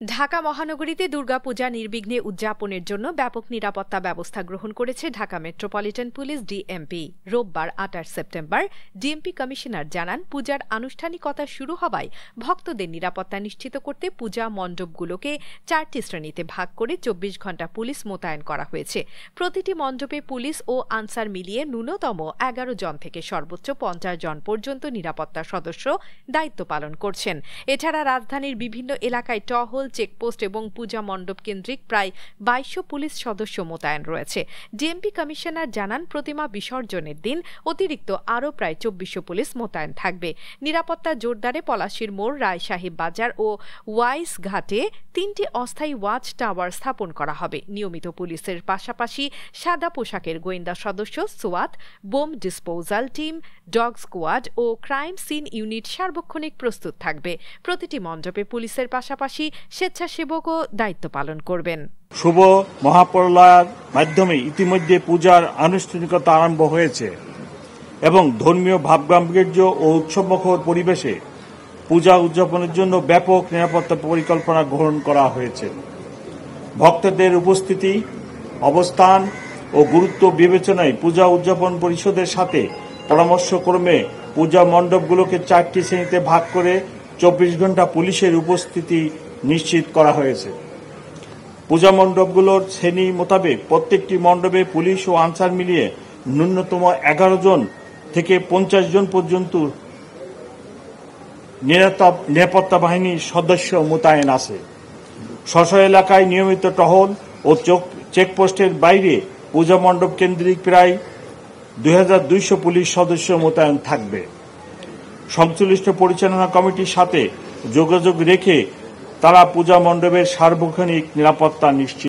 ঢাকা মহানগরীতে দুর্গাপূজা নির্বিঘ্নে উদযাপনের জন্য ব্যাপক নিরাপত্তা ব্যবস্থা গ্রহণ করেছে ঢাকা মেট্রোপলিটন পুলিশ ডিএমপি। রোববার ২৮ সেপ্টেম্বর ডিএমপি কমিশনার জানান, পূজার আনুষ্ঠানিকতা শুরু হওয়ায় ভক্তদের নিরাপত্তা নিশ্চিত করতে পূজা মণ্ডপগুলোকে ৪টি শ্রেণীতে ভাগ করে ২৪ ঘণ্টা পুলিশ মোতায়েন করা হয়েছে। প্রতিটি মণ্ডপে পুলিশ ও আনসার মিলিয়ে ন্যূনতম ১১ জন থেকে সর্বোচ্চ ৫০ জন পর্যন্ত নিরাপত্তা সদস্য দায়িত্ব পালন করছেন। এছাড়া রাজধানীর বিভিন্ন এলাকায় টহল, চেকপোস্ট এবং পূজা মণ্ডপ কেন্দ্রিক প্রায় ২২০০ পুলিশ সদস্য মোতায়েন রয়েছে। ডিএমপি কমিশনার জানান, প্রতিমা বিসর্জনের দিন অতিরিক্ত আরও প্রায় ২৪০০ পুলিশ মোতায়েন থাকবে। নিরাপত্তা জোরদারে পলাশীর মোড়, রায়শাহী বাজার ও ওয়াইস ঘাটে ৩টি অস্থায়ী ওয়াচ টাওয়ার স্থাপন করা হবে। নিয়মিত পুলিশের পাশাপাশি সাদা পোশাকের গোয়েন্দা সদস্য, সোয়াত, bomb disposal team, dog squad ও ক্রাইম সিন ইউনিট সার্বক্ষণিক প্রস্তুত থাকবে। প্রতিটি মণ্ডপে পুলিশের পাশাপাশি স্বেচ্ছাসেবকও দায়িত্ব পালন করবেন। শুভ মহাপ্রলয়ের মাধ্যমে ইতিমধ্যে পূজার আনুষ্ঠানিকতা আরম্ভ হয়েছে এবং ধর্মীয় ভাবগাম্ভীর্য ও উৎসবমুখর পরিবেশে পূজা উদযাপনের জন্য ব্যাপক নিরাপত্তা পরিকল্পনা গ্রহণ করা হয়েছে। ভক্তদের উপস্থিতি, অবস্থান ও গুরুত্ব বিবেচনায় পূজা উদযাপন পরিষদের সাথে পরামর্শক্রমে পূজা মণ্ডপগুলোকে ৪টি শ্রেণীতে ভাগ করে ২৪ ঘণ্টা পুলিশের উপস্থিতি নিশ্চিত করা হয়েছে। পূজা মণ্ডপগুলোর শ্রেণী মোতাবেক প্রত্যেকটি মণ্ডপে পুলিশ ও আনসার মিলিয়ে ন্যূনতম ১১ জন থেকে ৫০ জন পর্যন্ত নিরাপত্তা বাহিনীর সদস্য মোতায়েন আছে। স্ব এলাকায় নিয়মিত টহল ও চেকপোস্টের বাইরে পূজা মণ্ডপ কেন্দ্রিক প্রায় ২২০০ পুলিশ সদস্য মোতায়েন থাকবে। সংশ্লিষ্ট পরিচালনা কমিটির সাথে যোগাযোগ রেখে তারা পূজা মণ্ডপের সার্বক্ষণিক নিরাপত্তা নিশ্চিত